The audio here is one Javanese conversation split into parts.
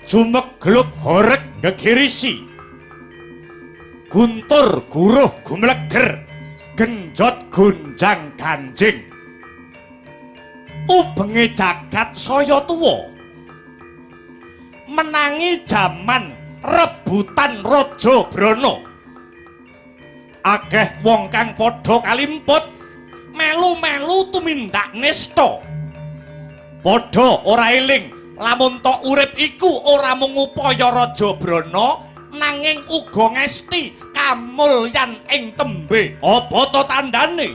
Jumegluk horeg ngegirisi. Guntur guruh gumleger genjot gunjang ganjing. Ubenge jagat saya tuwa. Menangi jaman rebutan Raja Brana. Akeh wong kang padha kalimput melu-melu tumindak nista. Padha ora eling lamun tok urip iku ora mung upaya Raja Brana nanging uga ngesti kamulyan ing tembe. Apa to tandane?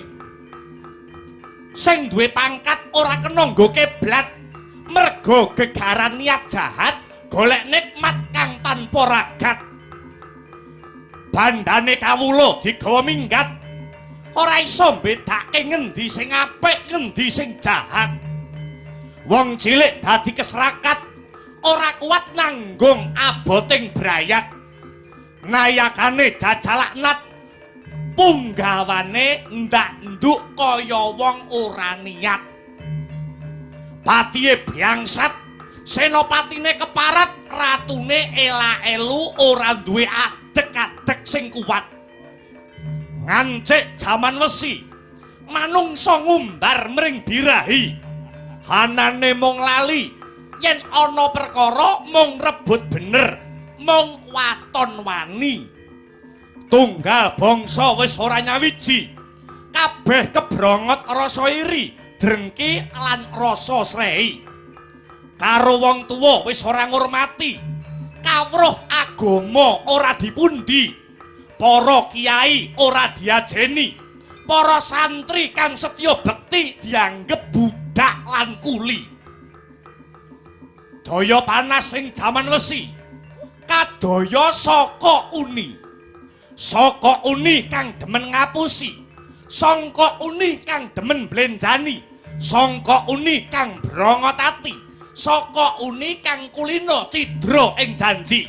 Sing duwe pangkat ora kena nggo kiblat merga gegaran niat jahat golek nikmat kang tanpa ragat. Bandane kawula digawa minggat ora iso mbedake ngendi sing apik ngendi sing jahat. Wong cilik dadi keserakat ora kuat nanggung aboting brayat. Nayakane jajalaknat punggawane ndak nduk kaya wong ora niat. Patihe biangsat, senopatine keparat, ratune ela-elu ora duwe adek-adek sing kuat. Ngancik jaman wesi, manungsa ngumbar mring birahi. Hanane mung lali yen ana perkara mung rebut bener. Mong waton wani tunggal bangsa wis ora nyawiji kabeh kebrongot rasa iri drengki lan rasa srehi karo wong tuwa wis ora ngurmati kawruh agama ora dipundi para kiai ora diajeni para santri kang setya bekti dianggep budak lan kuli daya panas ing jaman wesi kadaya saka uni kang demen ngapusi saka uni kang demen blenjani saka uni kang brongot ati saka uni kang kulino cidra ing janji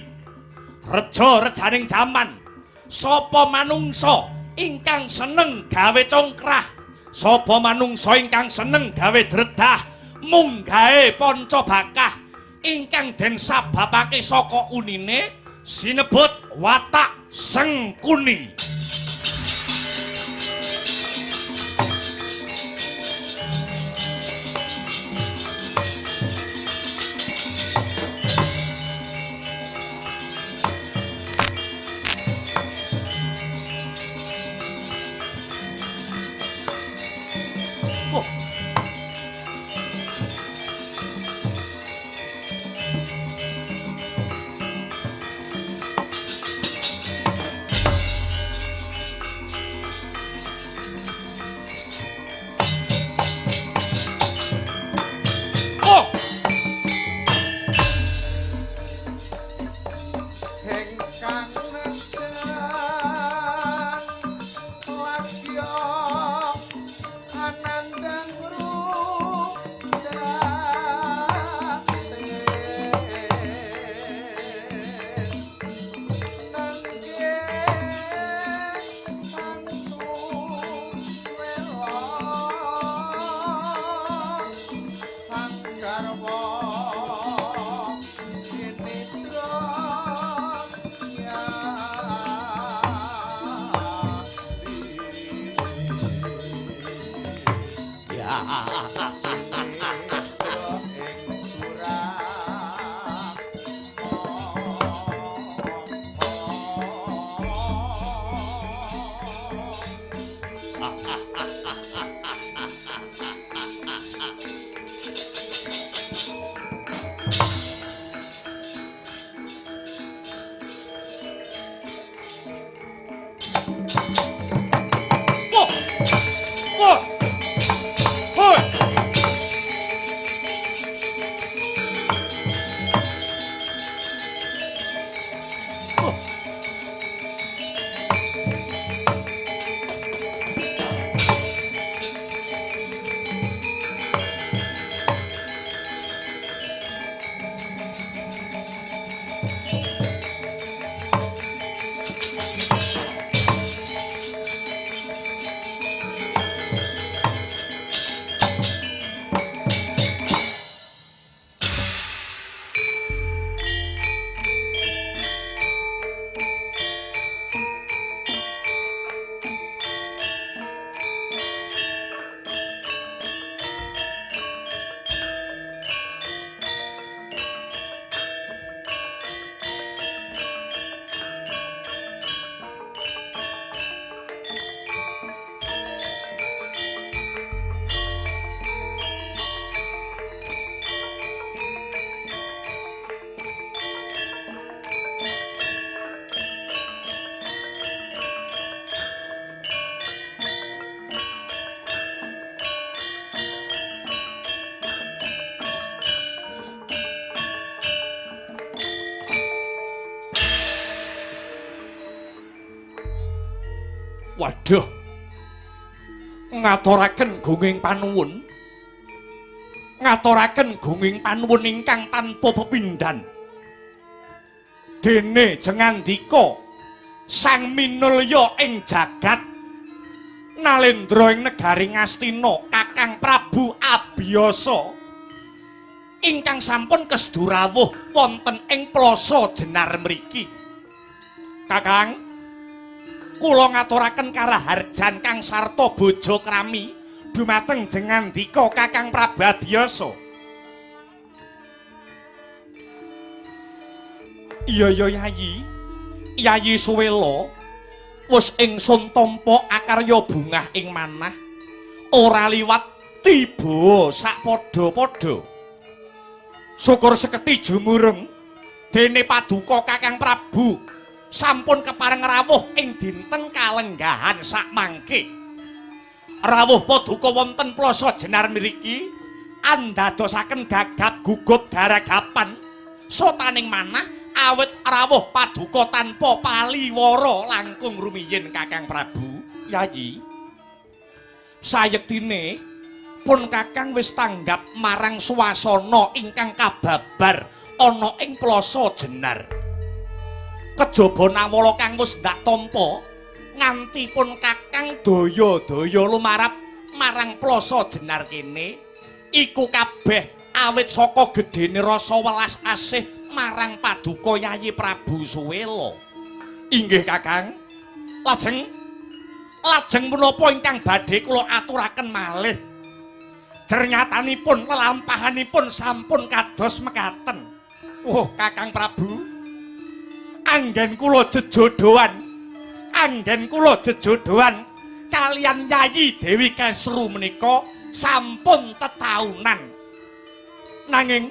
reja-rejaning jaman sapa manungsa ingkang seneng gawe congkrah sapa manungsa ingkang seneng gawe dredah munggahe panca bakah ingkang den sababake saka unine sinebut watak sengkuni. Waduh. Ngaturaken gunging panuwun. Ngaturaken gunging panuwun ingkang tanpa pepindhan. Dene jengandika Sang Minulya ing jagat Nalendra ing negari Ngastina Kakang Prabu Abiyasa ingkang sampun kesdurawuh wonten ing plasa Jenar mriki. Kakang, kula ngaturaken karaharjan kang sarta bojo krami dumateng jengandika Kakang Prabu Abiyasa. Iya Yayi. Yayi Suwela wis ingsun tampa akarya bungah ing manah ora liwat tiba sakpadha-padha. Syukur sekethi jumureng dene paduka Kakang Prabu sampun kepareng rawuh ing dinten kalenggahan sakmangke. Rawuh paduka wonten plasa Jenar mriki andadosaken gagap gugut garagapan sotaning manah awit rawuh paduka tanpa paliwara langkung rumiyin Kakang Prabu. Yayi, sayektine pun Kakang wis tanggap marang swasana ingkang kababar ana ing plasa Jenar. Kejaba nawala kang wis ndak tampa nganti pun Kakang daya-daya lumarap marang plasa Jenar kene iku kabeh awit saka gedene rasa welas asih marang paduka Yayi Prabu Suwela. Inggih Kakang. Lajeng menapa ingkang badhe kula aturaken malih? Jernyatanipun lelampahanipun sampun kados mekaten. Wah, Kakang Prabu, anggen kula jejodohan kalian Yayi Dewi Kesru menika sampun tetaunan. Nanging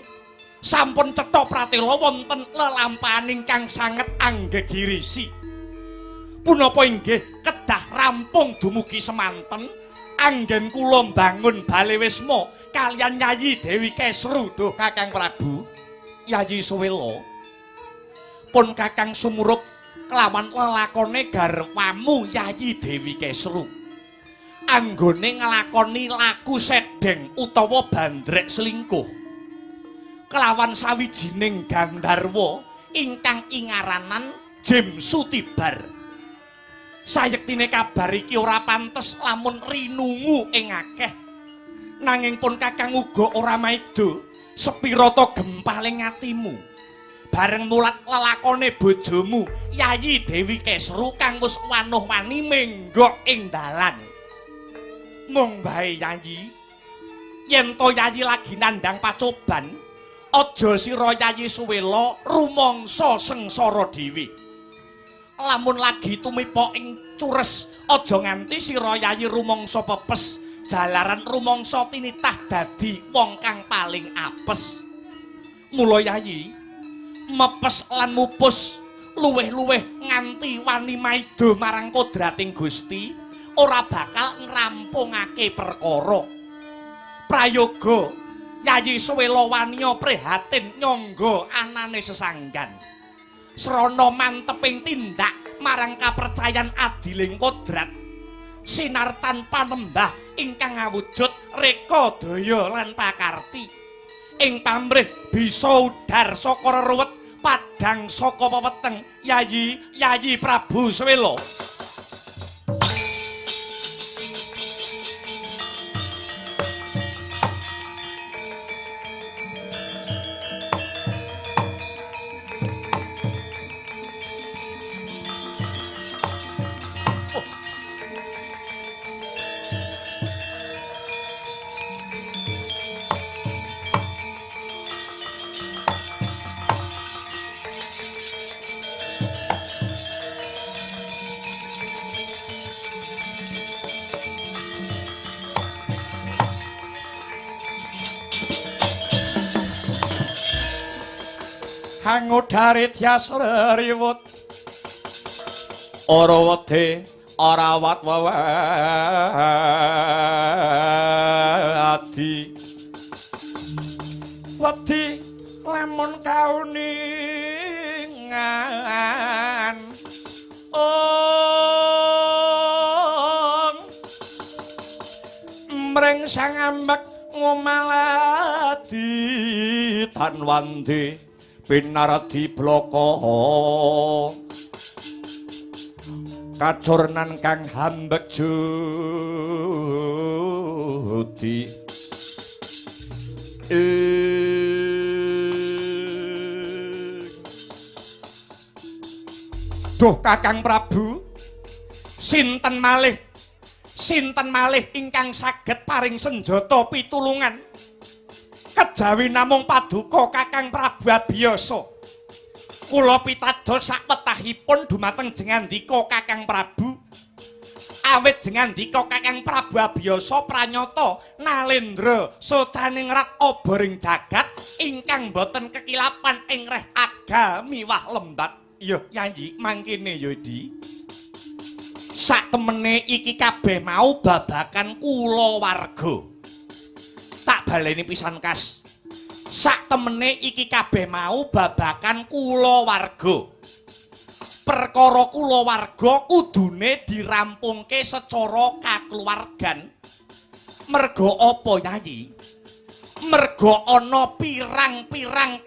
sampun cetha pratela wonten lelampahan ingkang sanget anggegirisi. Punapa inggih kedah rampung dumugi semanten anggen kula mbangun Balewisma kalian Yayi Dewi Kesru duh Kakang Prabu. Yayi Suwela pun Kakang sumuruk kelawan lelakone garwamu Yayi Dewi Kesru anggone nglakoni laku sedeng utawa bandrek selingkuh kelawan sawijining Gandharwa ingkang ingaranan Jem Sutibar. Sayektine kabar iki ora pantes lamun rinungu ing akeh. Nanging pun Kakang uga ora maido sepira ta gempaling atimu. Bareng mulat lelakone bojomu Yayi Dewi Kesru kang wis wanuh-wani menggok ing dalan. Mung bae Yayi, yen to Yayi lagi nandhang pacoban, aja sira Yayi Suwela rumangsa sengsara dhewe. Lamun lagi tumipa ing cures aja nganti sira Yayi rumangsa pepes jalaran rumangsa tinitah dadi wong kang paling apes. Mula Yayi mepes lan mupus luweh-luweh nganti wani maido marang kodrating Gusti ora bakal ngrampungake perkara. Prayoga Yayi Suwela waniya prihatin nyangga anane sesanggan. Srana manteping tindak marang kapercayan adiling kodrat sinartan panembah ingkang ngawujud reka daya lan pakarti ing pamrih bisa udar saka reruwet padhang saka pepeteng Yayi Prabu Suwela. Angudari tias riwut ora wedi ora wati wedi lamun kauningan oh mring sang ambek ngomaladi tanwandi pinardi bloko kacurnan kang hambek judi Duh Kakang Prabu sinten malih ingkang saged paring senjata pitulungan kejawi namung paduka Kakang Prabu Abiyasa kula pitados sakwetahipun dumateng jengandika Kakang Prabu awit jengandika Kakang Prabu Abiyasa pranyata Nalendra socaning rat oboring jagat ingkang boten kekilapan ing reh agami wah lembat ya Yayi mangkene ya Di sak temene iki kabeh mau babakan kulawarga tak baleni pisan kas sak temene iki kabeh mau babakan kulawarga perkara kulawarga kudune dirampungke secara kakeluargan merga apa Yayi merga ana pirang-pirang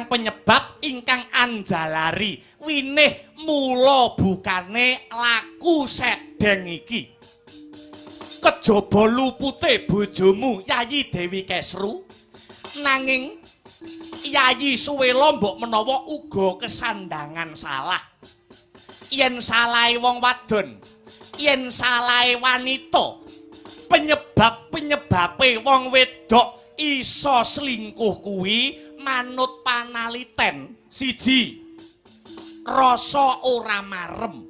penyebab ingkang anjalari winih mula bukane laku sedeng iki kejaba lupute bojomu Yayi Dewi Kesru nanging Yayi Suwela mbok menawa uga kesandangan salah yen salahe wong wadon yen salahe wanita penyebabe wong wedok iso selingkuh kuwi manut panaliten siji rasa ora marem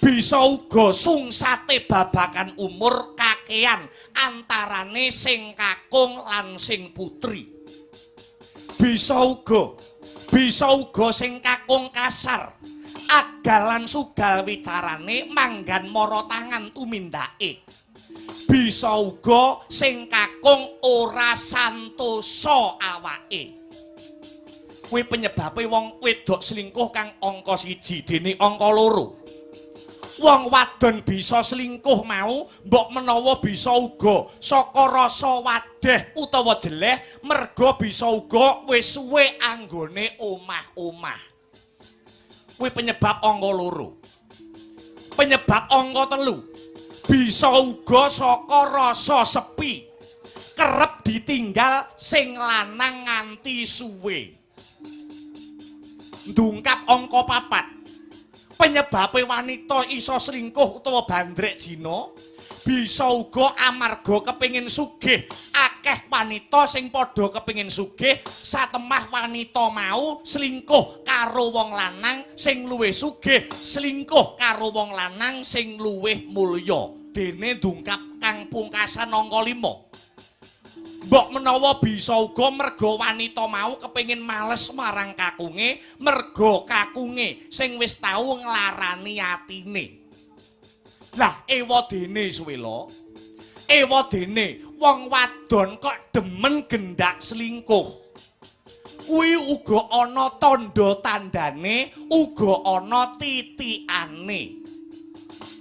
bisa uga sungsate babakan umur kakean antarane sing kakung lan sing putri bisa uga sing kakung kasar agalan sugal wicarane manggan mara tangan tumindake bisa uga sing kakung ora santosa awake kuwi penyebabe wong wedok selingkuh kang angka 1 dene angka 2 wong wadon bisa selingkuh mau mbok menawa bisa uga saka rasa wadeh utawa jeleh merga bisa uga wis suwe anggone omah-omah kuwi penyebab angka 2 penyebab angka 3 bisa uga saka rasa sepi kerep ditinggal sing lanang nganti suwe ndungkap angka 4 penyebabe wanita iso selingkuh utawa bandrek zina bisa uga amarga kepengin sugih akeh wanita sing padha kepengin sugih satemah wanita mau selingkuh karo wong lanang sing luwih sugih selingkuh karo wong lanang sing luwih mulya dene ndungkap kang pungkasan angka 5 mbok menawa bisa uga merga wanita mau kepengin males marang kakunge merga kakunge sing wis tau nglarani atine lah ewadene Suwela ewadene wong wadon kok demen gendak selingkuh kuwi uga ana tandha-tandhane uga ana titikane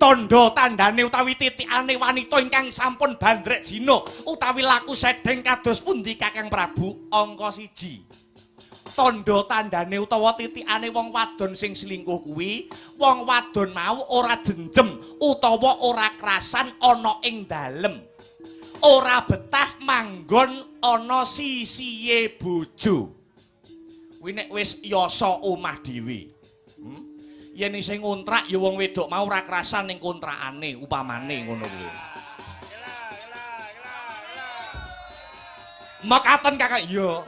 tandha-tandhane utawi titikane wanita ingkang sampun bandrek zina utawi laku sedeng kados pundi Kakang Prabu angka 1 tandha-tandhane utawa titikane wong wadon sing selingkuh kuwi wong wadon mau ora jenjem utawa ora krasan ana ing dalem ora betah manggon ana sisihe bojo kuwi nek wis yasa omah dhewe yen sing ngontrak ya wong wedok mau ora krasan ning kontrakane upamane ngono kuwi makaten Kakak iya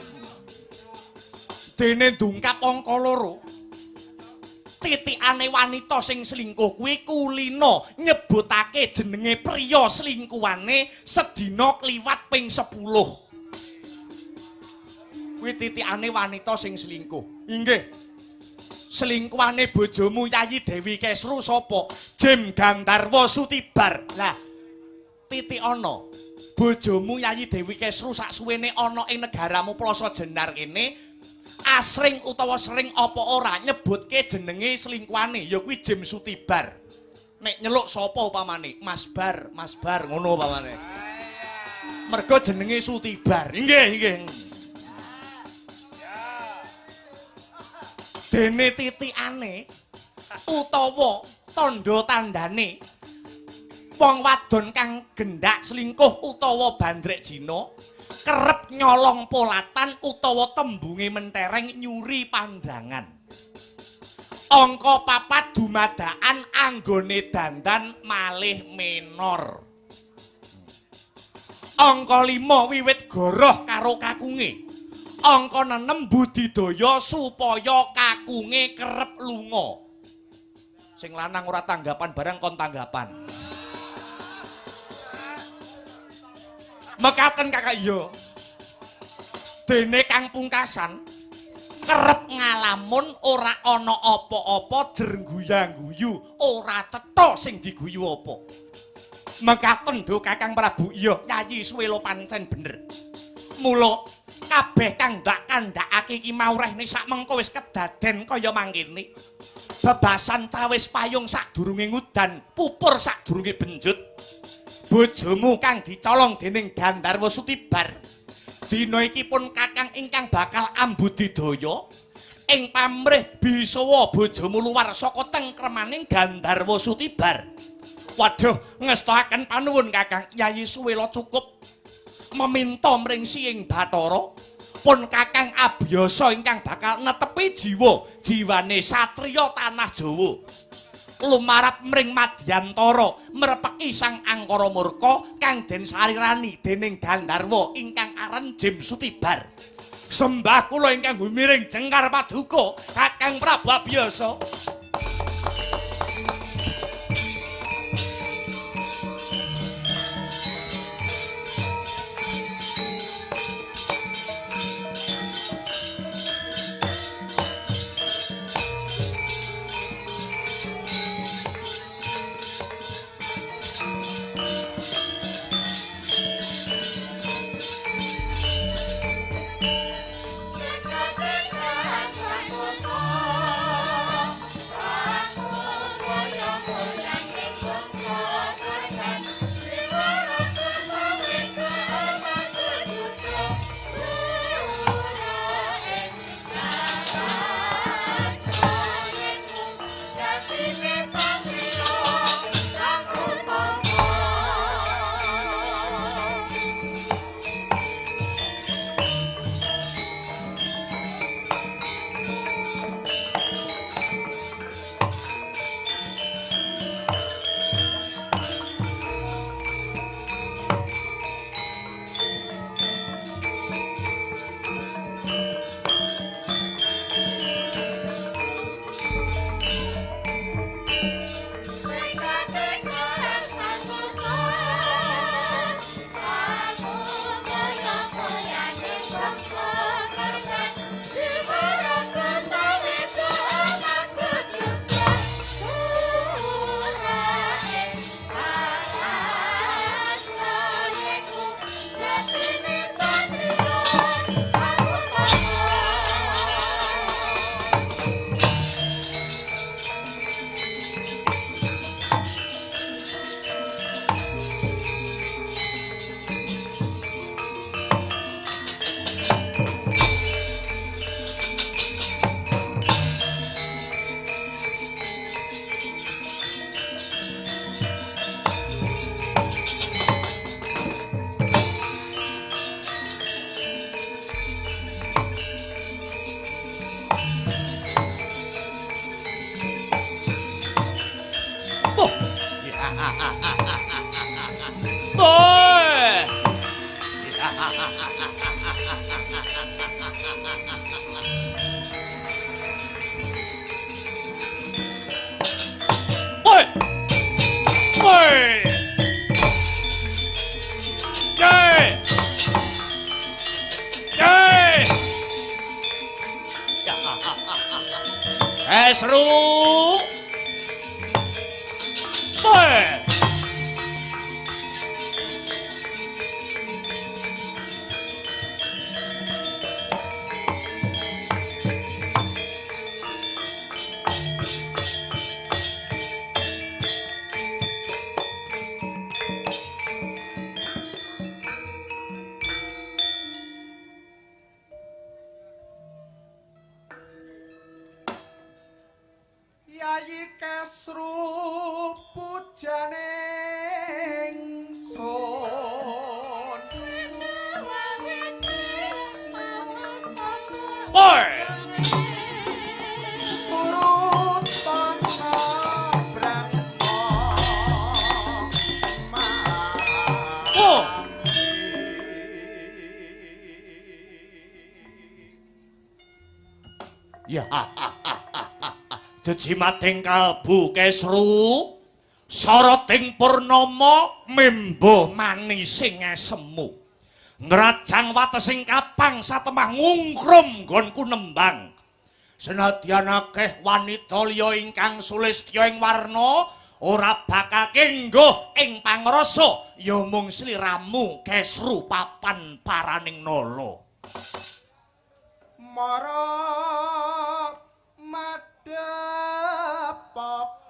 dene ndungkap angka 2 titikane wanita sing selingkuh kuwi kulina nyebutake jenenge priya selingkuhane sedina kliwat ping 10 kuwi titikane wanita sing selingkuh inggih selingkuhane bojomu Yayi Dewi Kesru sapa Jem Gandarwa Sutibar lah titik ana bojomu Yayi Dewi Kesru sak suwene ana ing negaramu Plasa Jenar kene asring utawa sering apa ora nyebutke jenenge selingkuhane ya kuwi Jem Sutibar nek nyeluk sapa upamane? Mas Bar ngono upamane. Mergo jenenge Sutibar. Nggih. Dene titikane utawa tandha-tandhane wong wadon kang gendak selingkuh utawa bandrek jina kerep nyolong polatan utawa tembunge mentereng nyuri pandangan. Angka 4 dumadakan anggone dandan malih menor. Angka 5 wiwit goroh karo kakunge. Angka 6 budidaya supaya kakunge kerep lunga. Sing lanang ora tanggapan barang kon tanggapan. Mekaten kakak iya. Dene kang pungkasan kerep ngalamun ora ana apa-apa jer guyu-guyu, ora cetha sing diguyu apa. Mekaten do Kakang Prabu iya Yayi Suwelo pancen bener. Mula kabeh kang ndak kandhakake iki mau rehne sak mengko wis kedaden kaya mangkene. Bebasan cawis payung sadurunge ngudan, pupur sadurunge benjut. Bojomu kang dicolong dening Gandharwa Sutibar. Dina iki pun Kakang ingkang bakal ambudidaya ing pamrih bisawa bojomu luwar saka cengkremaning Gandharwa Sutibar. Waduh, ngestakaken panuwun Kakang, Yayi Suwelo cukup meminta mring Siing Bathara pun Kakang abiyasa ingkang bakal netepi jiwane satriya tanah Jawa. Lumarap mring Madyantara merepeki sang angkara murka kang den sarirani dening Gandharwa ingkang aran Jem Sutibar. Sembah kula ingkang gumiring jengkar paduka Kakang Prabu Abiyasa. Seru. Ya. Jejimating kalbu Kesru. Sarating purnama memba manising esemu. Ngrajang watesing kapang satemah ngungkrum nggonku nembang. Senadyan akeh wanita liya ingkang sulistya ing warna ora bakal kengguh ing pangrasa ya mung sliramu Kesru papan paraning nala. Mara madhep papun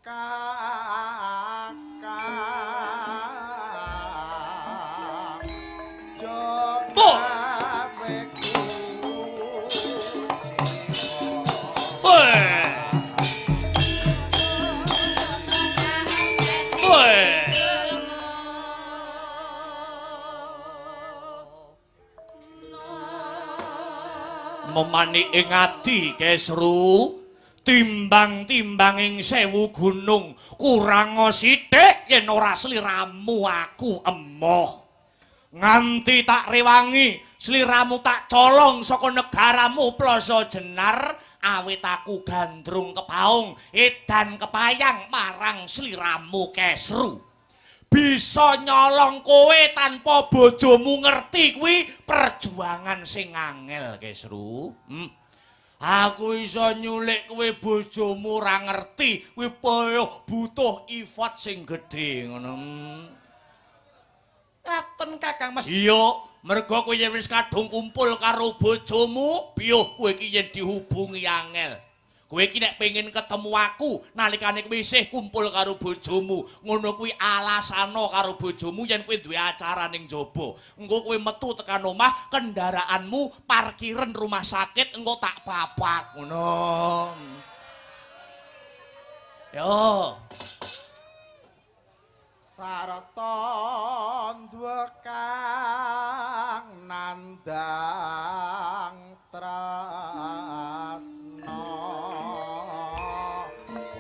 kakang jogaweku memani ing ati Kesru timbang-timbang ing 1000 gunung kurang sithik yen ora sliramu aku emoh nganti tak rewangi sliramu tak colong saka negaramu Plaza Jenar awit aku gandrung kepaung edan kepayang marang sliramu Kesru. Bisa nyolong kowe tanpa bojomu ngerti kuwi perjuangan sing angel Kesru. Aku iso nyulik kowe bojomu ora ngerti kuwi butuh effort sing gedhe ngono. Ngaten Kakang Mas. Iya, mergo kowe wis kadung kumpul karo bojomu, piyuh kowe iki yen dihubungi angel. Kowe iki nek pengin ketemu aku nalikane kowe isih kumpul karo bojomu, ngono kuwi alasana karo bojomu yen kowe duwe acara ning jaba. Engko kowe metu tekan omah, kendaraanmu parkiran rumah sakit engko tak babak ngono. Yo. sarta ndwekang nandang tresna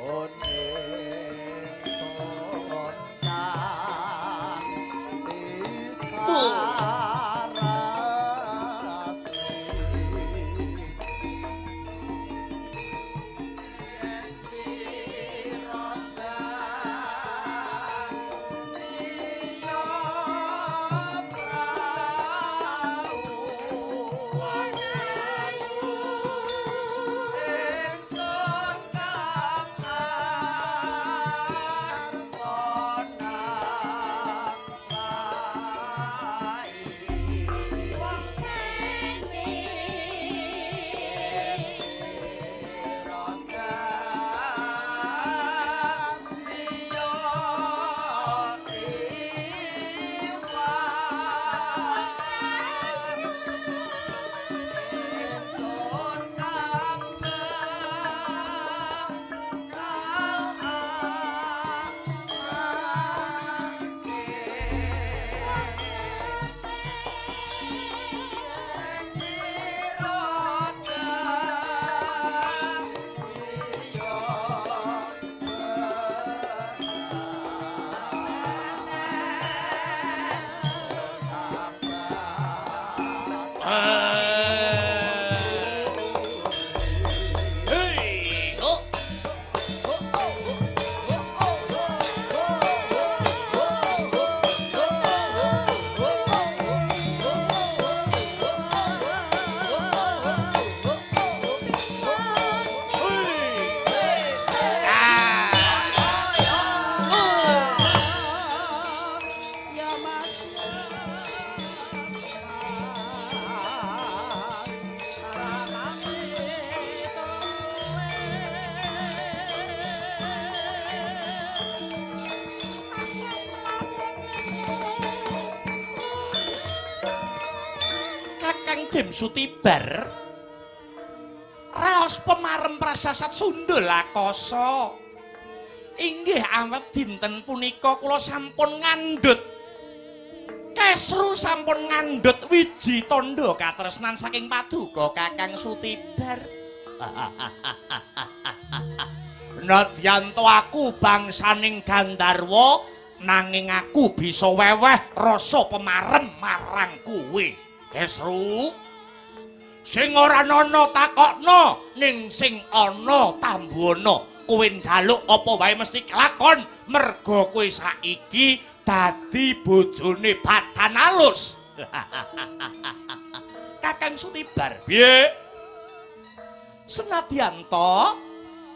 oning sun kang Jim Sutibar raos pemarem prasasat Sunda Lakosa inggih awet dinten punika kula sampun ngandhut Kesru sampun ngandhut wiji tandha katresnan saking paduka Kakang Sutibar. Nadyan to aku bangsaning Gandharwa nanging aku bisa weweh rasa pemarem marang kowe Kesru. Sing ora ana takokno, ning sing ana tambuhana. Kowe njaluk apa wae mesti kelakon, merga kowe saiki dadi bojone Badan Alus. Kakang Sutibar, piye? Senadyan to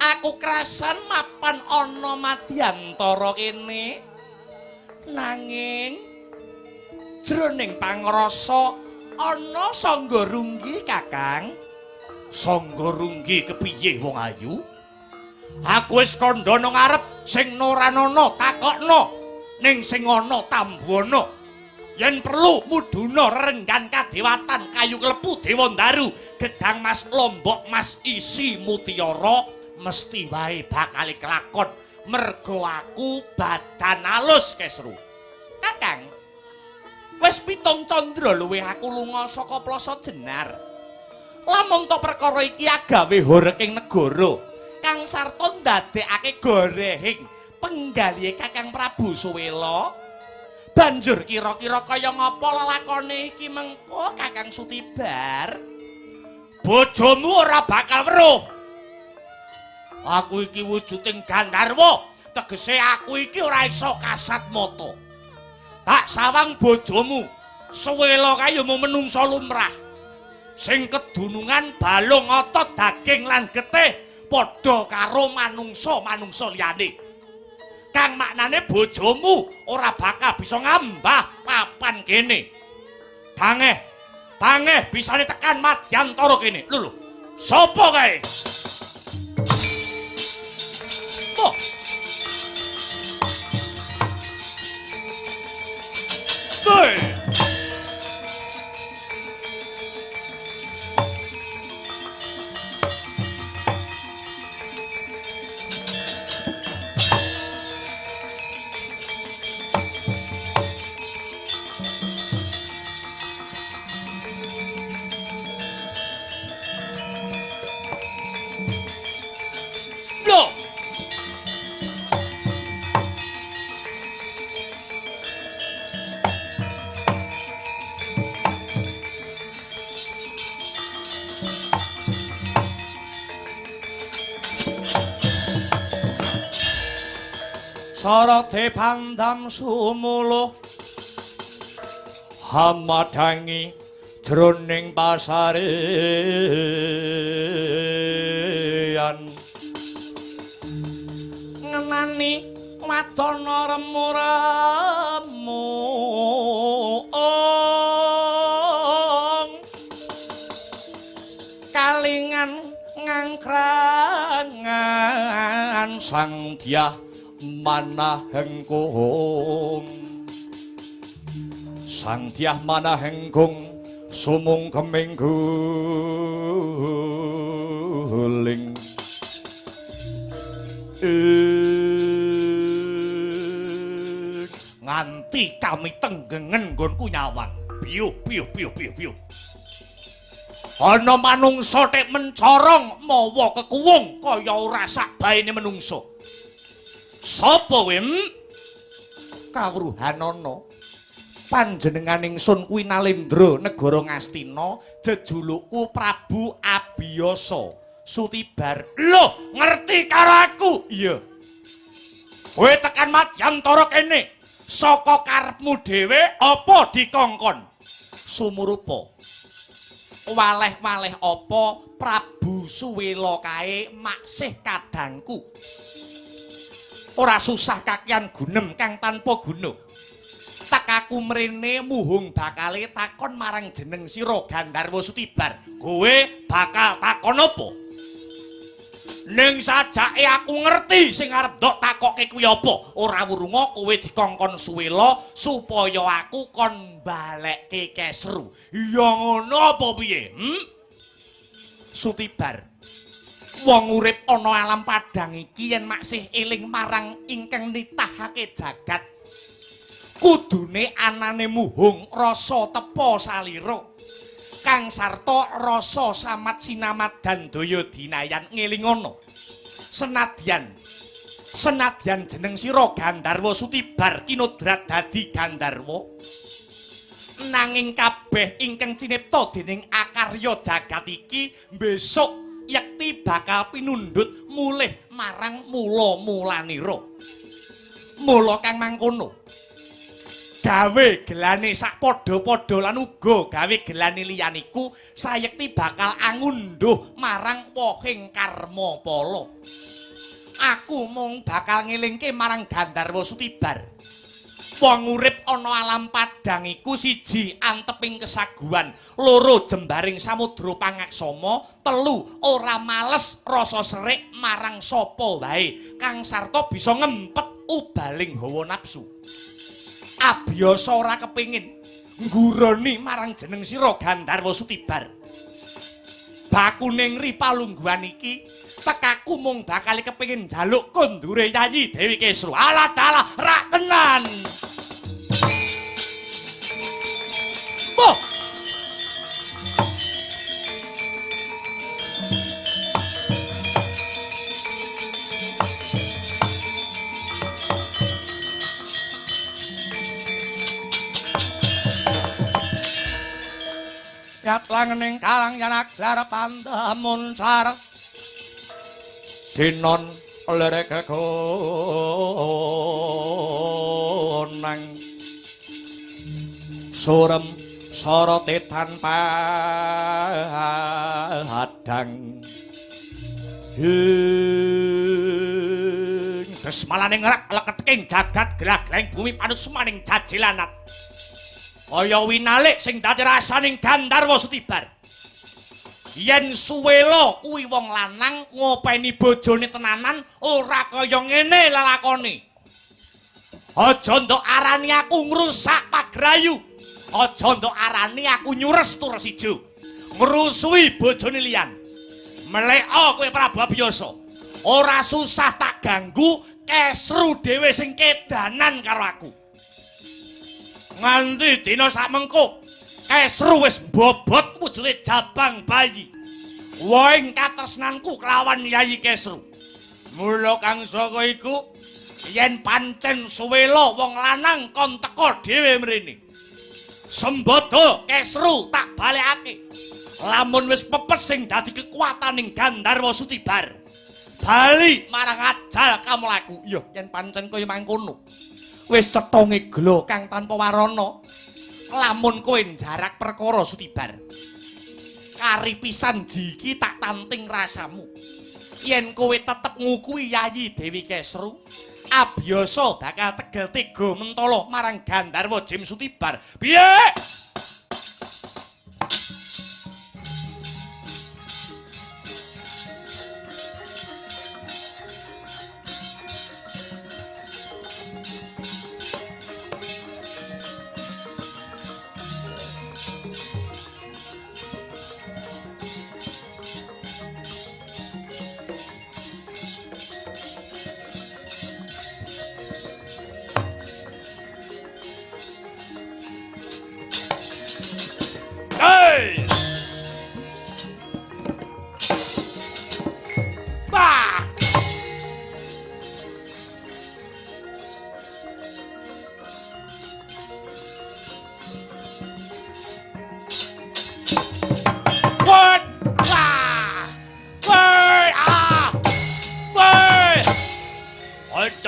aku krasan mapan ana madyantara kene, nanging jroning pangrasa ana sangga runggi, Kakang. Sangga runggi kepiye wong ayu? Aku wis kandha nang ngarep, sing ora ana takokno, ning sing ana tambuhana. Yen perlu muduna rerenggan kadewatan kayu klepu Dewa Ndaru, gedhang mas lombok mas isi mutiara, mesti wae bakal kelakon mergo aku Badan Alus Kesru. Kakang, wis 7 candra luwih aku lunga saka Plasa Jenar. Lamun to perkara iki agawe horeking negara, Kang Sarta ndadekake gorehing penggalihe Kakang Prabu Suwela. Banjur kira-kira kaya ngapa lelakone iki mengko, Kakang Sutibar? Bojomu ora bakal weruh. Aku iki wujuding Gandharwa, tegese aku iki ora iso kasat mata. Tak sawang bojomu, Suwela kae ya mung menungsa lumrah. Sing kedunungan balung otot daging lan getih padha karo manungsa-manungsa liyane. Kang maknane bojomu ora bakal bisa ngambah papan kene. Tangeh bisane tekan madyantara kene. Lho, sapa kae? Oh. Hei. Sarate pandam sumuluh hamadangi jroning pasarean ngenani wadana remuremu kalingan ngangkrangan sang Dyah Manahengkung. Sang Dyah Manahengkung sumung kemengguling nganti kami tenggengen nggonku nyawang. Piyuh. Ana manungsa tek mencorong mawa kekuwung kaya ora sak baene menungsa. Sapa wem? Kawruhanana. Panjenengan ingsun kuwi Nalendra negara Ngastina, jejulukku Prabu Abiyasa Sutibar. Lho, ngerti karo aku? Iya. Kowe tekan madyantara kene. Saka karepmu dhewe apa dikongkon? Sumurupa. Waleh-waleh apa Prabu Suwela kae maksih kadangku. Ora susah kakian gunem kang tanpa guna. Tak aku mrene muhung bakale takon marang jeneng sira Gandharwa Sutibar. Kowe bakal takon apa? Ning sajake aku ngerti sing arep ndok takoke kuwi apa. Ora wurunga kowe dikongkon Suwela supaya aku kon balekke Kesru. Ya ngono apa piye? Sutibar. Wong urip ana alam padang iki yen maksih eling marang ingkang nitahake jagat, kudune anane muhung rasa tepa salira. Kang Sarta rasa samat sinamat dandaya dinayan ngelingono. Senadyan jeneng sira Gandharwa Sutibar kinodrat dadi Gandharwa, nanging kabeh ingkang cinipta dening makarya jagat iki besok yekti bakal pinundhut mulih marang mula-mulanira. Mula kang mangkono gawe gelane sak padha-padha lan uga gawe gelane liyaniku sayekti bakal angunduh marang wohing karma pala. Aku mung bakal ngelingke marang Gandharwa Sutibar. Wong urip ana alam padang iku siji anteping kesaguhan, loro jembaring samudra pangaksama, telu ora males rasa serik marang sapa wae kang sarta bisa ngempet ubaling hawa nafsu. Abiyasa ora kepingin ngguroni marang jeneng sira Gandharwa Sutibar. Bakuning ripalungguhan iki tekaku mung bakal kepingin njaluk kondure Yayi Dewi Kesru. Alah dalah rak tenan. Boh. Yat langening kalang yanak lara pandamun sareng dinon lerek kekonang surem sorote tanpa hadang desmalaning rak leketing jagat gelag-gleng bumi panut semaning jajilanat kaya winalik sing dadi rasaning Gandharwa Sutibar. Yen suwela kuwi wong lanang ngopeni bojone tenanan ora kaya ngene lelakone. Aja ndok arani aku ngrusak pagrayu. Aja ndok arani aku nyures tures ijo. Ngrusui bojone liyan. Meleka kowe Prabu Abiyasa. Ora susah tak ganggu, Kesru dhewe sing kedanan karo aku. Nganti dina sakmengko Kesru wis bobot wujude jabang bayi. Woing katresnanku kelawan Yayi Kesru. Mula kang saka iku yen pancen suwela wong lanang kon teka dhewe mrene. Sembada Kesru tak balekake. Lamun wis pepes sing dadi kekuataning Gandharwa Sutibar. Bali marang ajal kamulaku. Iya, yen pancen kaya mangkono. Wis cethonge glo kang tanpa warana. Lamun kowe jarak perkara Sutibar. Kari pisan jiki tak tanting rasamu. Yen kowe tetep ngukui Yayi Dewi Kesru, Abiyasa bakal tegel tega mentala marang Gandharwa Jim Sutibar. Piye?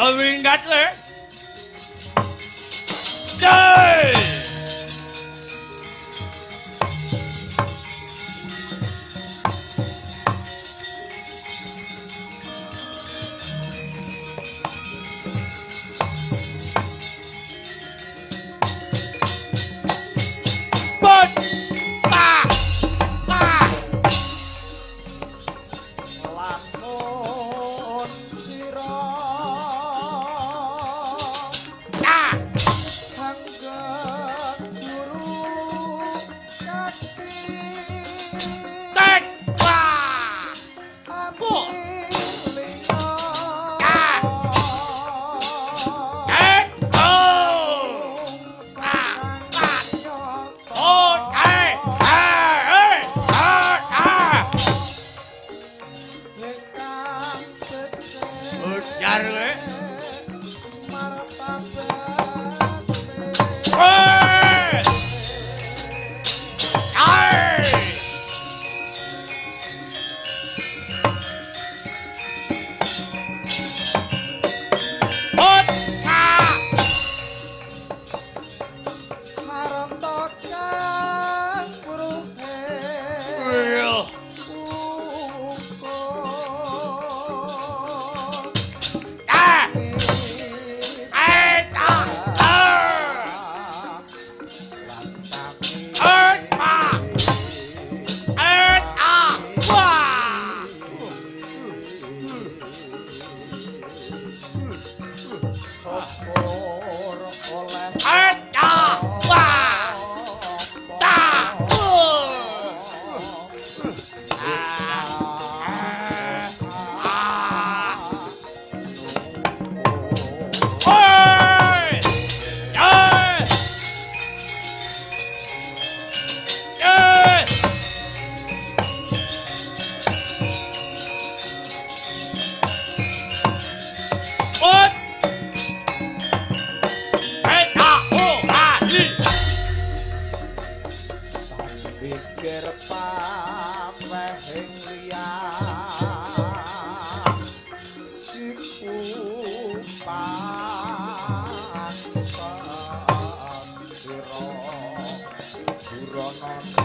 Wingat le. Jai. Oh sira Buranana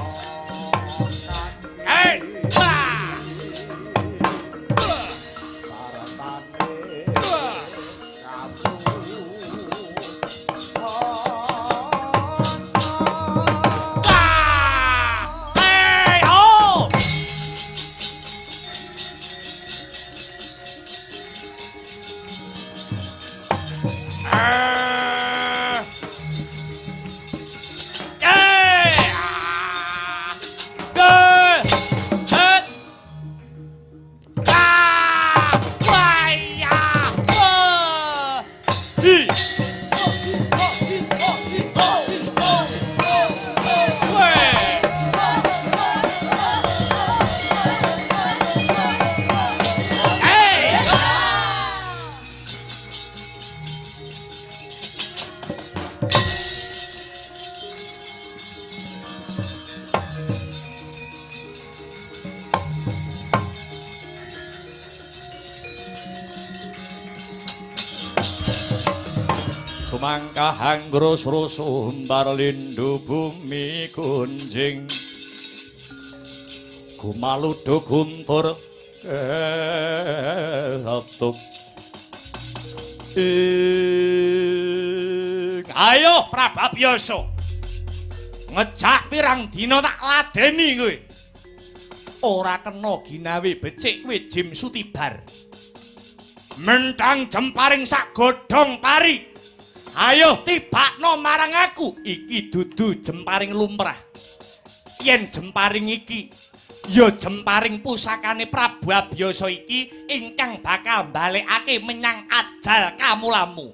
Sumangka hanggrus rusumbar lindu bumi kunjing Gumaludo guntur ketuk Ayo Prababiyasa ngejak pirang dina tak ladeni kowe ora kena ginawe becik kowe Jim Sutibar mentang jemparing sak godhong pari ayo tibakno marang aku iki dudu jemparing lumrah yen jemparing iki ya jemparing pusakane Prabu Abiyasa iki ingkang bakal balekake menyang ajal kamulamu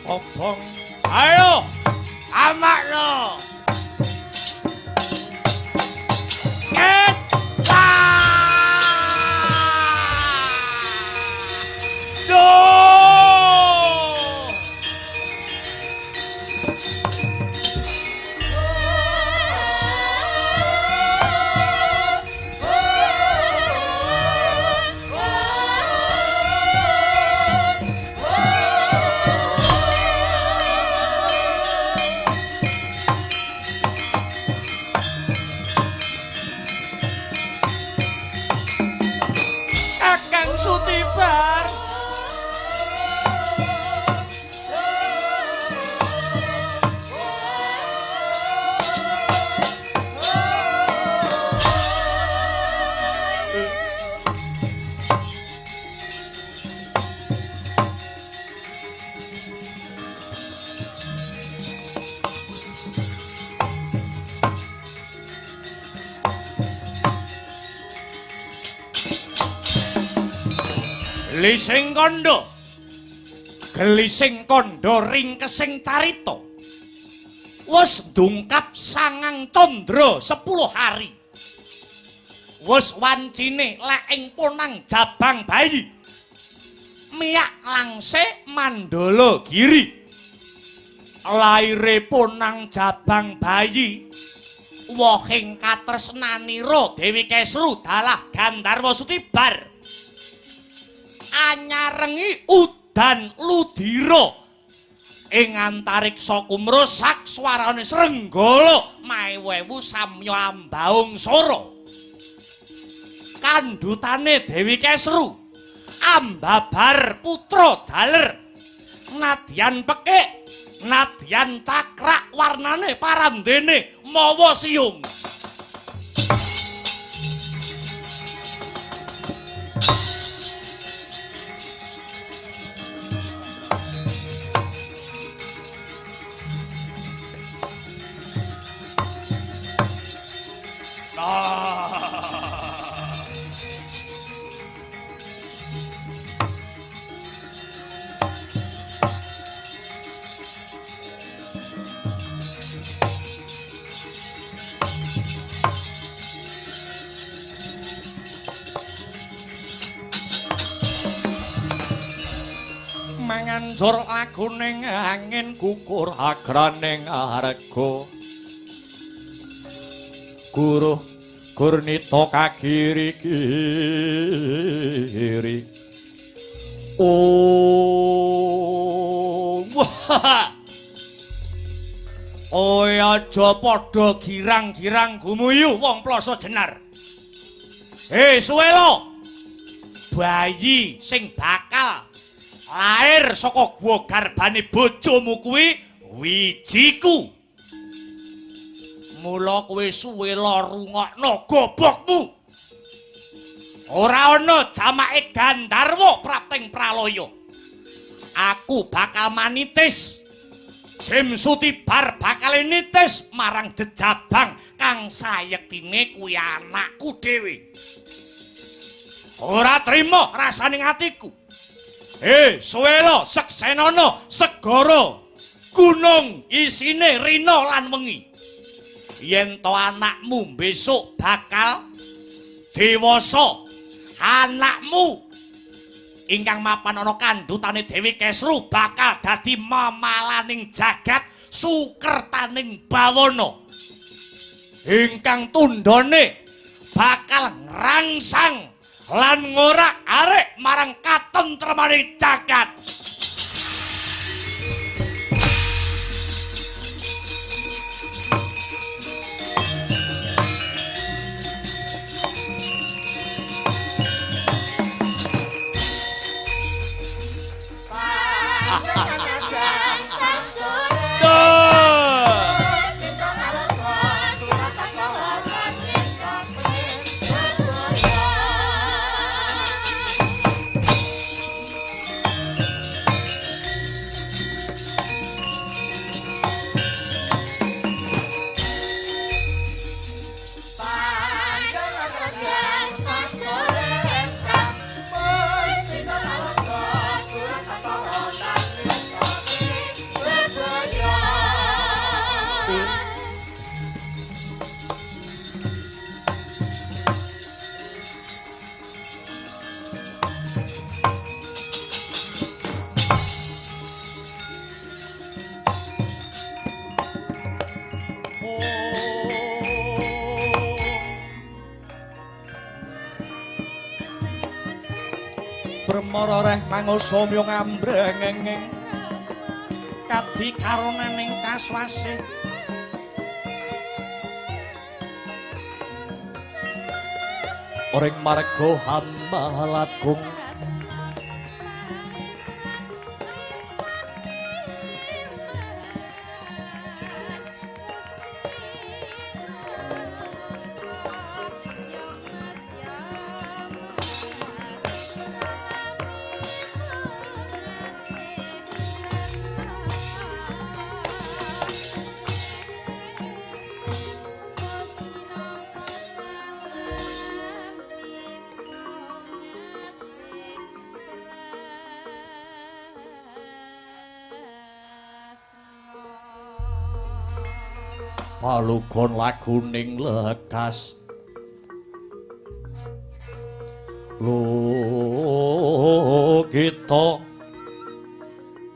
Obong, ayo, amakno. Sutibar Lising kondo gelising kondo ringkesing carita wis dungkap sangang condro 10 hari wis wancine lek ing Ponang Jabang Bayi miyak langse Mandala Giri laire Ponang Jabang Bayi wohing katresnanira Dewi Kesru dalah Gandarwa Sutibar anyarengi udan ludira ing antariksa kumrusak swarane Srenggala maewewu samya ambaung sora kandhutane Dewi Kesru ambabar putra jaler nadyan pekik nadyan cakrak warnane parandene mawa siung manganjur laguning angin gugur agraning arga Guru Gurnita kagiri-giri Oh aja padha girang-girang gumuyu wong Plasa Jenar. Suwe lo. Bayi sing bakal lair saka guwa garbane bojomu kuwi wijiku. Mula kowe suwe lo rungokno gobokmu. Ora ana jamake Gandharwa prapting pralaya. Aku bakal manitis. Jim Sutibar bakal nitis marang jejabang kang sayektine kuwi anakku dhewe. Ora trima rasaning atiku. Suwela Seksenana segara gunung isine rina lan wengi. Yen to anakmu besok bakal dewasa, anakmu ingkang mapan ana kandhutane Dewi Kesru bakal dadi mamalaning jagat sukertaning bawana ingkang tundhane bakal ngrangsang lan ngorak-arik marang katentremaning jagat. Bermororeh mangusa myung ambrengeng kadi karonaning kaswase Oring marga Hamalagung palugon laguning lekas kita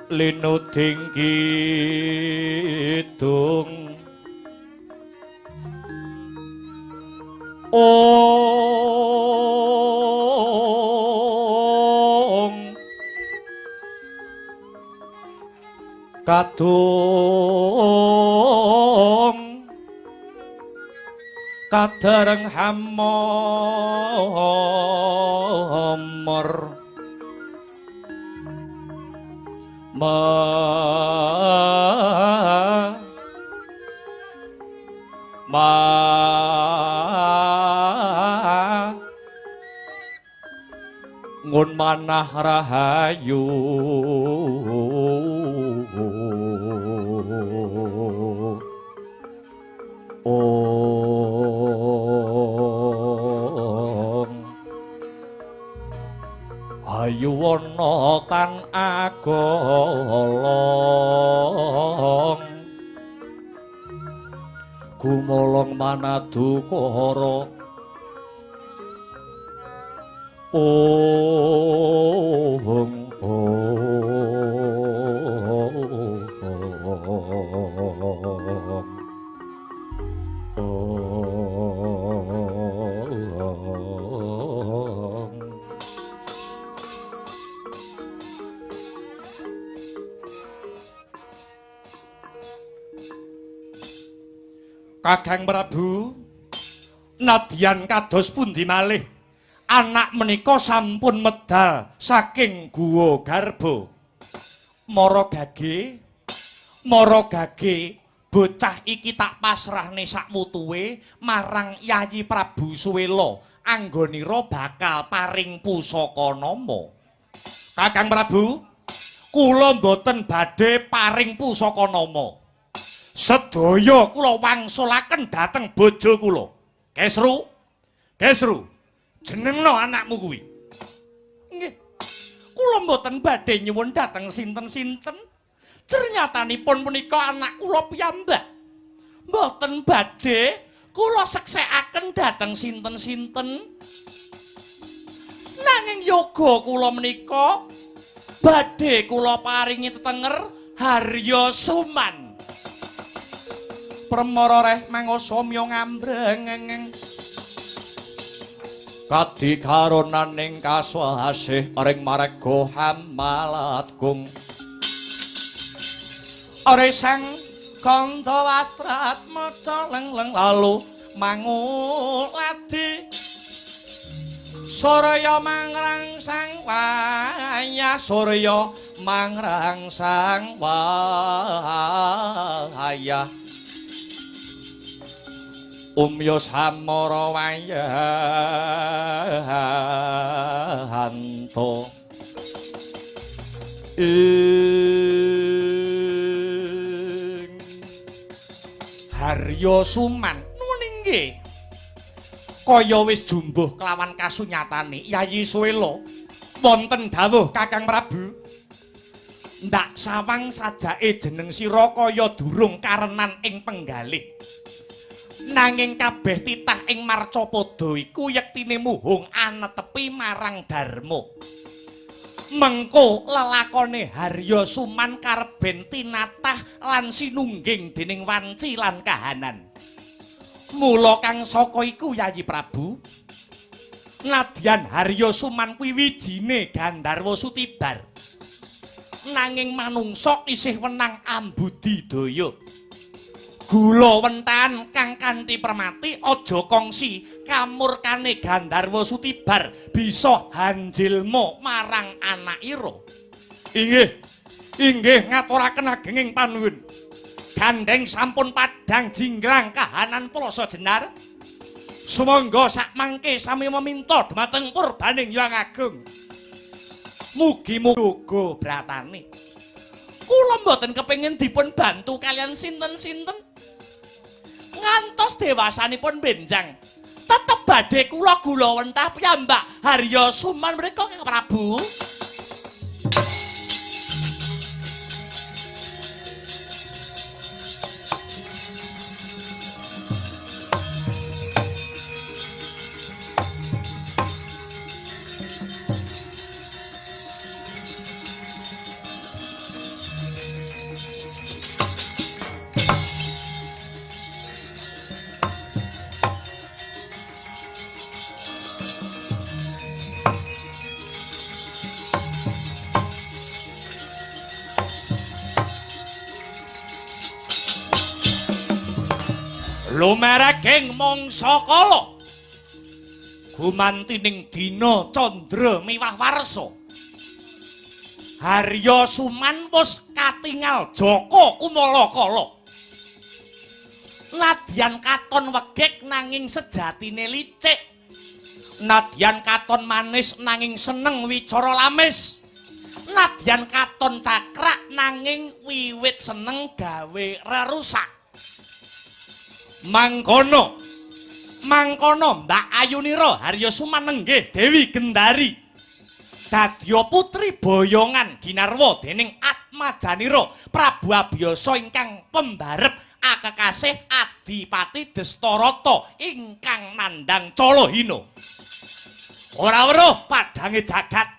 linuding kidung kadung kadereng hamomor ngun manah rahayu Ayuwana tan agolong gumolong manadukara ong Kakang Prabu, nadyan kados pundi malih anak menika sampun medal saking guwa garba. Mara gage bocah iki tak pasrahne sakmutuwe marang Yayi Prabu Suwela anggonira bakal paring pusaka nama. Kakang Prabu, kula mboten badhe paring pusaka nama. Sedaya kula wangsulaken dhateng bojo kula. Gesru, jenengno anakmu kuwi. Nggih. Kula mboten badhe nyuwun dhateng sinten-sinten. Ternyatanipun punika anak kula piyambak. Mboten badhe kula seksekaken dhateng sinten-sinten. Nanging yoga kula menika badhe kula paringi tetenger Harya Suman. Premara reh mangosamya ngambreng. Kadikaronaning kaswasih ring marga Hamalatgung. Ore sang kandha wastrat maca lengleng lalu manguladi. Surya mangrangsang wayah, surya mangrangsang wayah. Umya samara wayahanto. Harya Suman nuwun inggih. Kaya wis jumbuh kelawan kasunyatane Yayi Suwela wonten dawuh Kakang Prabu. Ndak sawang sajake jeneng sira kaya durung karenan ing penggalih. Nanging kabeh titah ing marcapada iku yektine muhung anetepi marang dharma. Mengko lelakone Harya Suman karben tinatah lan sinungging dening wanci lan kahanan. Mula kang saka iku Yayi Prabu, nadyan Harya Suman kuwi wijine Gandharwa Sutibar. Nanging manungsa isih wenang ambudidaya. Gula wentan kang kanthi permati aja kongsi kamurkane Gandharwa Sutibar bisa hanjilma marang anak ira. Inggih ngaturaken agenging panuwun. Gandeng sampun padhang jinglang kahanan Plasa Jenar. Sumangga sakmangke sami meminta dhumateng purbaning Hyang Agung. Mugi-mugi bratane. Kula mboten kepengin dipun bantu kalian sinten-sinten. Ngantos dewasanipun benjang. Tetep badhe kula gula wentah piyambak Harya Suman mriku Kang Prabu. Lumereging mangsa kala gumantining dina candra miwah warsa Harya Suman wis katingal Jaka Kumala kala. Nadyan katon wegik nanging sejatine licik. Nadyan katon manis nanging seneng wicara lamis. Nadyan katon cakrak nanging wiwit seneng gawe rerusak. Mangkono Mbak Ayunira Harya Suman nenggih Dewi Gendari dadya putri boyongan ginarwa dening Atmajanira Prabu Abiyasa ingkang pembarep akekasih Adipati Destarata ingkang nandhang Calahina. Ora weruh padhange jagat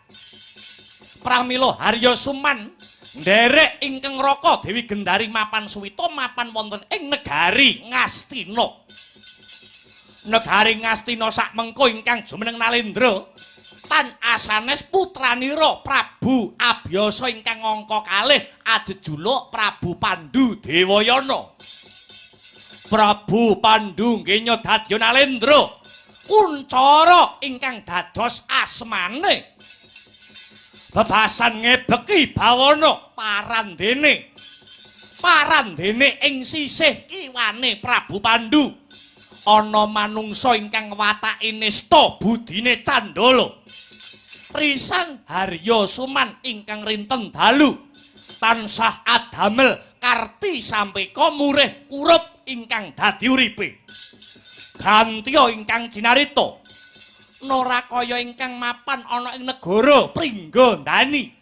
pramila Harya Suman nderek ingkang raka Dewi Gendari mapan suwita mapan wonten ing negari Ngastina. Negari Ngastina sakmengko ingkang jumeneng Nalendra tan asanes putranira Prabu Abiyasa ingkang angka kalih ajejuluk Prabu Pandu Dewayana. Prabu Pandhu nggih nyodadya Nalendra kuncara ingkang dados asmane bebasan ngebeki bawana parandene ing sisih kiwane Prabu Pandhu ana manungsa ingkang watake nista budine candala risang harya suman ingkang rinten dalu tansah adamel karti sampeka murih kurup ingkang dadi uripe gantiya ingkang jinarita Narakaya ingkang mapan ana ing negara Pringgandani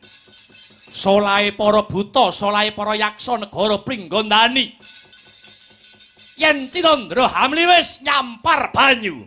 solahe para buta solahe para yaksa negara Pringgandani yen Cinandra Hamli wis nyampar banyu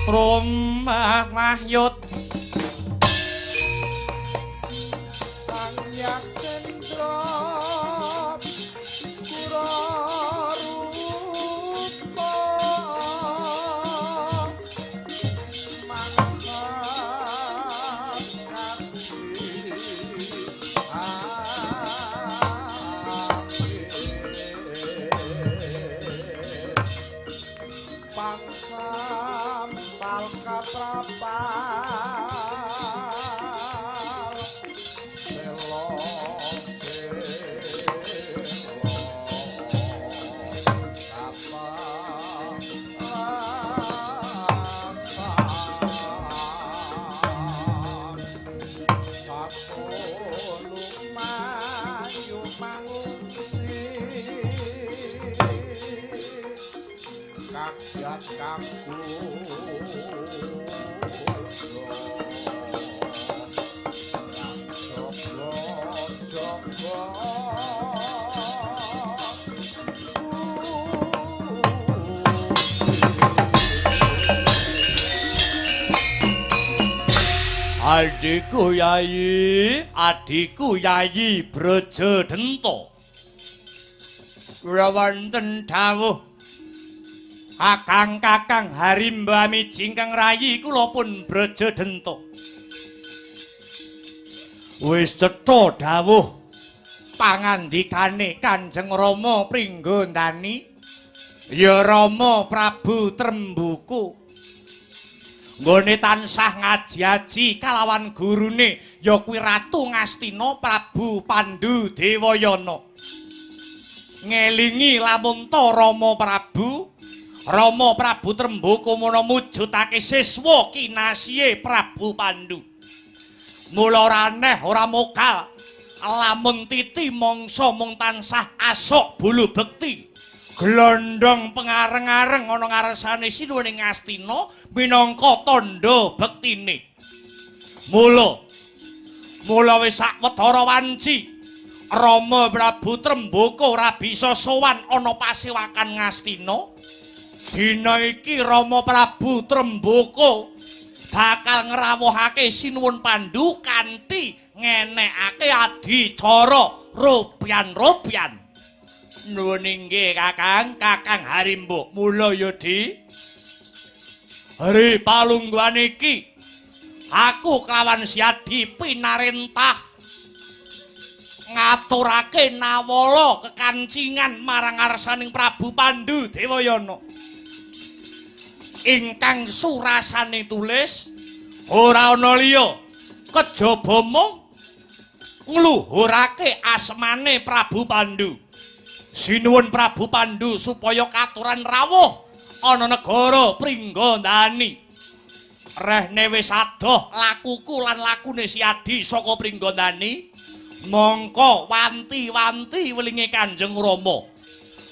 Rumah Mahyut Sang Hyang Sendra Kura Rupa Mangsa Pangsam Palka Prapal Selo Apa Satu lumayu mangungsi kakyat kangku Adikku Yayi Brajadenta. Kula wonten dawuh Kakang Harimbami Jingkang Rayi kula pun Brajadenta. Wis cetha dawuh pangandikane Kanjeng Rama Pringgondani. Ya Rama Prabu Trembuku. Nggone tansah ngaji-aji kalawan gurune ya kuwi Ratu Ngastina Prabu Pandhu Dewayana. Ngelingi lamun ta Rama Prabu Trembuku mono mujudake siswa kinasihe Prabu Pandhu. Mula ora aneh ora mokal lamun titi mangsa mung tansah asok bulu bekti. Glondong pengareng-areng ana ngarsane Sinuwuning Ngastina minangka tandha bektine. Mula wis sawetara wanci Rama Prabu Trembuku ora bisa sowan ana pasewakan Ngastina. Dina iki Rama Prabu Trembuku bakal ngrawuhake Sinuwun Pandhu kanthi ngenekake adicara robyan-robyan. Nuwun inggih Kakang Harimbo. Mula ya Di. Hari palungguhan iki aku kelawan Siadi pinarentah ngaturake nawala kekancingan marang ngarsaning Prabu Pandhu Dewayana. Ingkang surasane tulis ora ana liya kejaba mung ngluhurake asmane Prabu Pandhu. Sinuwun Prabu Pandhu supaya katuran rawuh ana negara Pringgondani. Rehne wis adoh lakuku lan lakune Siadi saka Pringgondani. Mongko wanti-wanti welinge Kanjeng Rama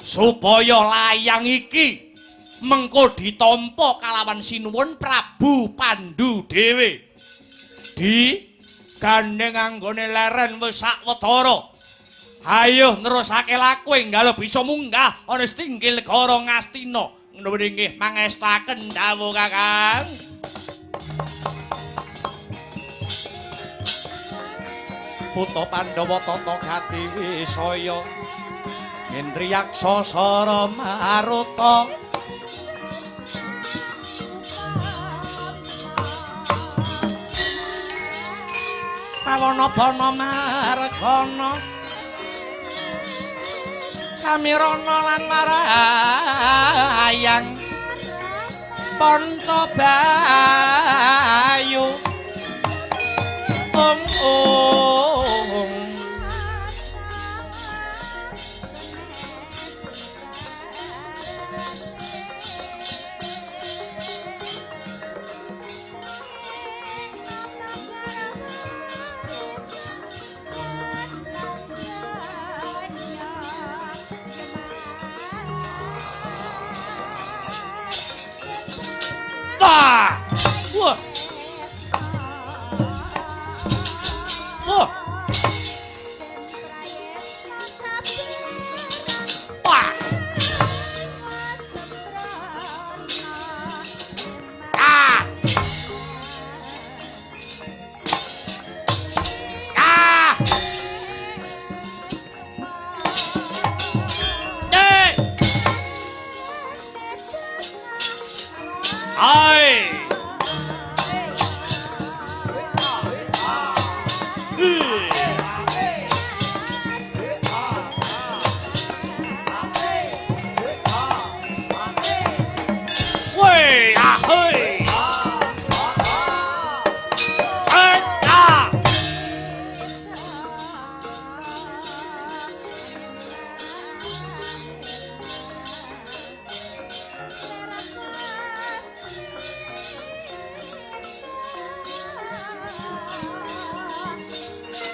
supaya layang iki mengko ditampa kalawan Sinuwun Prabu Pandhu dhewe. Di gandeng anggone leren wis sawetara. Ayo nerusake laku enggal bisa munggah ana setinggil negara Ngastina. Nuwun inggih mangestaken dawuh Kakang. Putra Pandhawa tata gati wisaya Indriyaksa sara Maruta. Pawana bana margana Samirana lan marayang Pancabayu Wah! Ai. Wei, ahoi.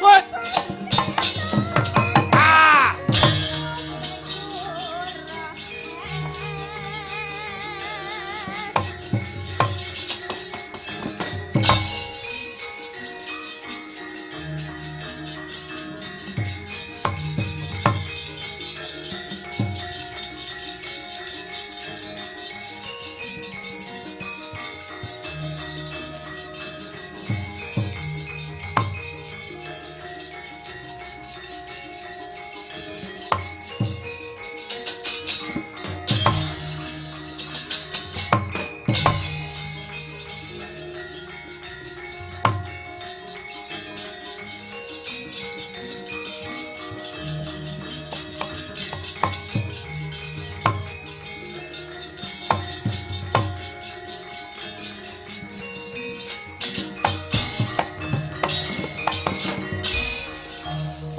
What? Ah!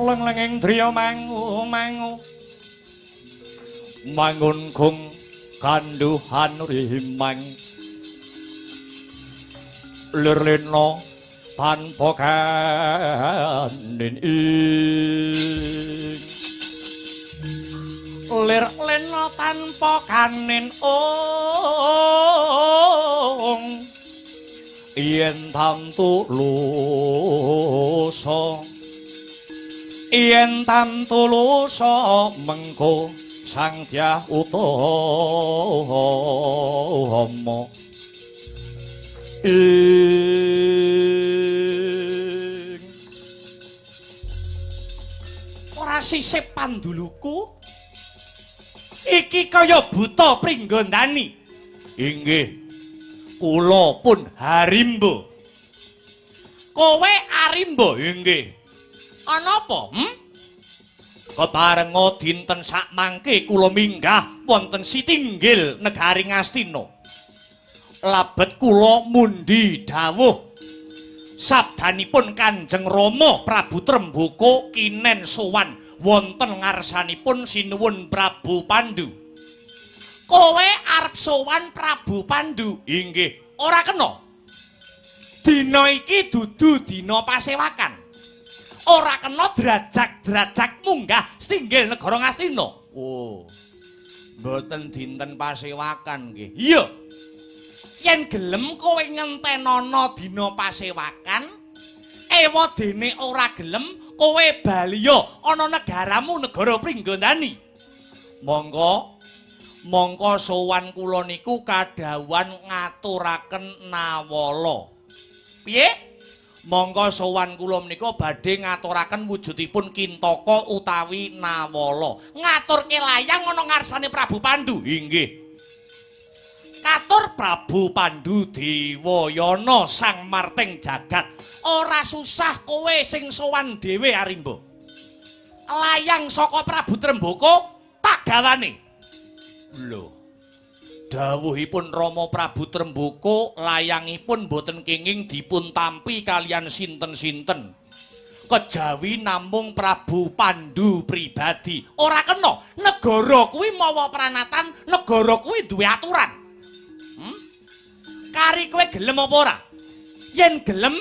Leng-lenging driya mangu mangun kung kanduhan rimang lirlino tanpa kanin ing lirlino tanpa kanin ong yen tantu lusa yen tantu lusa mengko sang dyah utama ora sisip panduluku iki kaya buta pringgondani inggih kula pun harimba kowe arimba inggih ana apa keparenga dinten sakmangke kula minggah wonten Sitinggil negari Ngastina labet kula mundi dawuh sabdanipun Kanjeng Rama Prabu Tremboko kinen sowan wonten ngarsanipun sinuwun Prabu Pandhu. Kowe arep sowan Prabu Pandhu? Inggih, ora kena. Dina iki dudu dina pasewakan. Ora kena derajak-derajak munggah Sitinggil negara Ngastina. Oh. Mboten dinten pasewakan nggih. Iya. Yen gelem kowe ngentenono dina pasewakan, ewadene ora gelem kowe baliya ana negaramu negara Pringgondani. Monggo sowan kula niku kadhawan ngaturaken nawala. Piye? Monggo sowan kula menika badhe ngaturaken wujudipun Kintaka utawi nawala. Ngaturke layang ana ngarsane Prabu Pandhu. Inggih. Katur Prabu Pandhu Dewayana sang marting jagat. Ora susah kowe sing sowan dhewe arimba. Layang saka Prabu Tremboko tak gawane. Lho. Dawuhipun Rama Prabu Tremboko layangipun boten kenging dipun tampi kalian sinten-sinten. Kejawi namung Prabu Pandhu pribadi. Ora kena. Negara kuwi mawa pranatan, negara kuwi duwe aturan. Kari kowe gelem apa ora? Yen gelem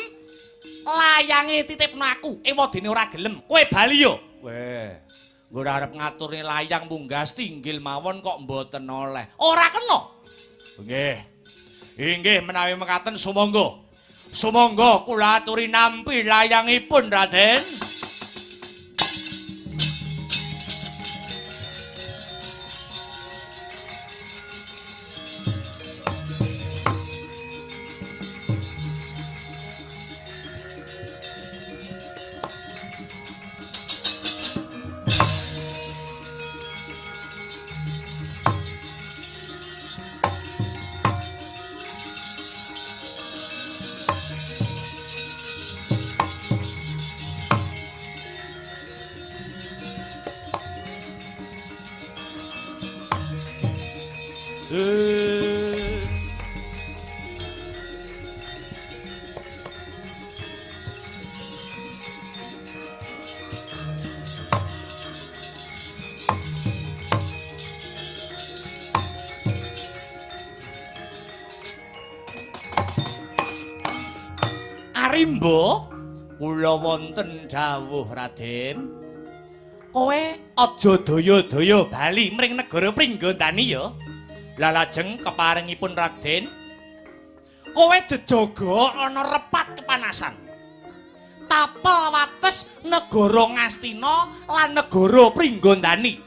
layange titipno aku, ewadene ora gelem, kowe bali yo. Weh, nggo arep ngaturne layang munggah Sitinggil mawon kok mboten oleh. Ora kena. Nggih. Inggih menawi mekaten sumangga. Sumangga kula aturi nampi layangipun Raden. Arimba, kula wonten dawuh Raden. Kowe aja daya-daya bali mring negara Pringgondani ya. Lah lajeng keparingipun Raden, kowe jejaga ana repat kepanasan. Tapel wates negara Ngastina lan negara Pringgondani.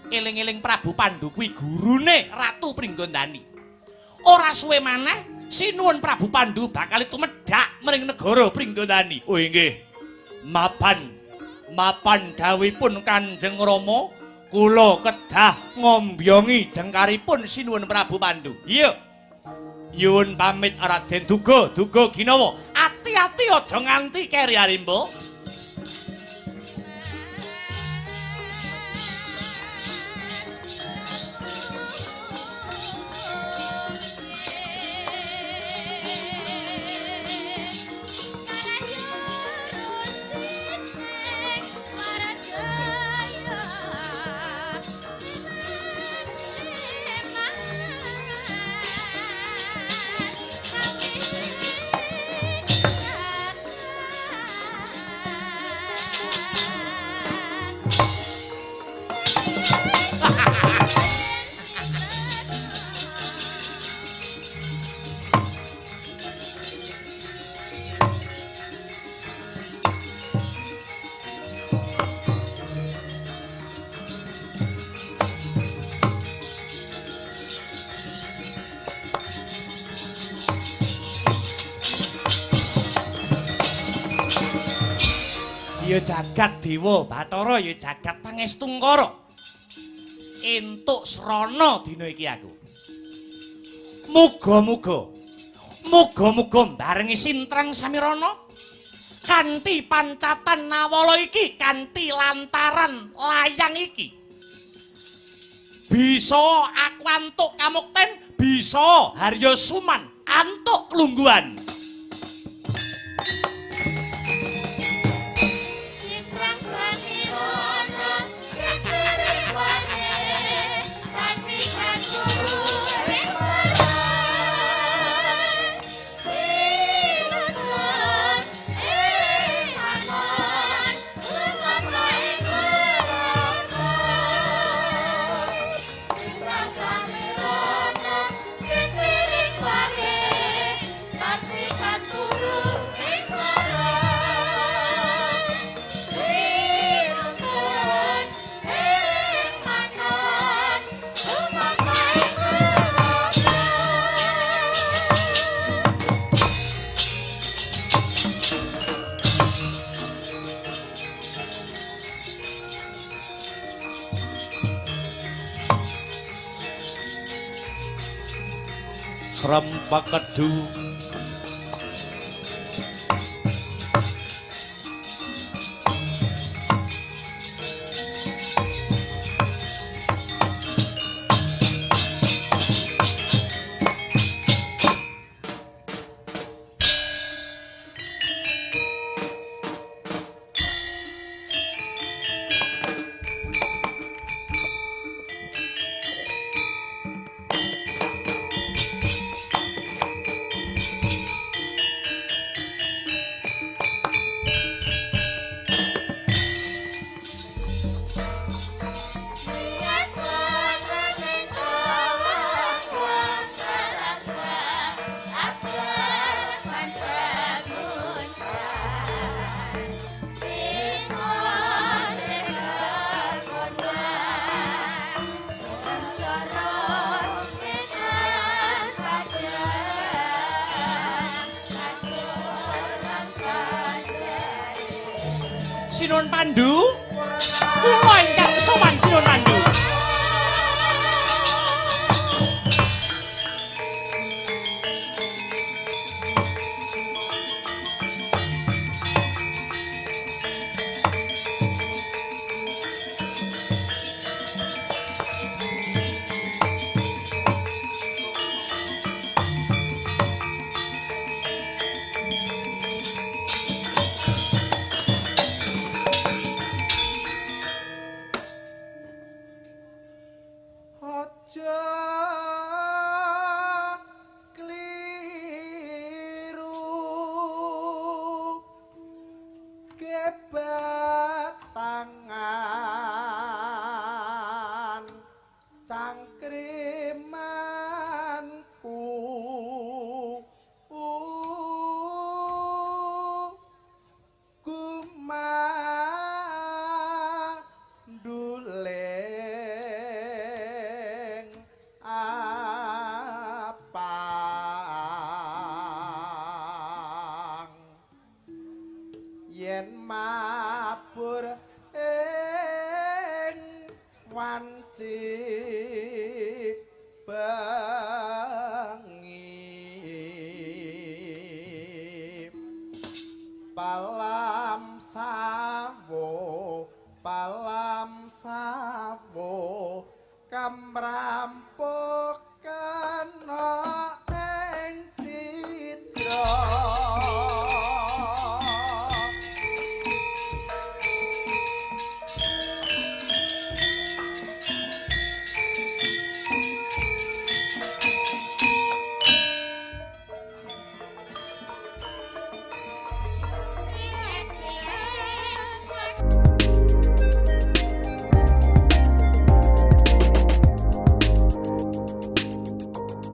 Eling-eling Prabu Pandhu kuwi gurune Ratu Pringgondani. Ora suwe maneh sinuwun Prabu Pandhu bakal tumedhak mring negara Pringgondani. Oh nggih. Mapan dawuhipun Kanjeng Rama, kula kedah ngombyongi jengkaripun sinuwun Prabu Pandhu. Iya. Nyuwun pamit Raden, duga ginawa. Ati-ati aja nganti keri Arimba. Ya jagat dewa Bathara, ya jagat pangestungkara. Entuk srana dina iki aku. Muga-muga barengi sintrang samirana kanthi pancatan nawala iki, kanthi lantaran layang iki. Bisa aku antuk kamukten, bisa Harya Suman antuk klungguhan. Srempak kedu Sinuwun Pandhu, kula ingkang sowan Sinuwun Pandhu. ojo kliru kebatangan cangkrimanku kumanduleng apang yen mabur ing wanci bengi palam sawo kamrampuk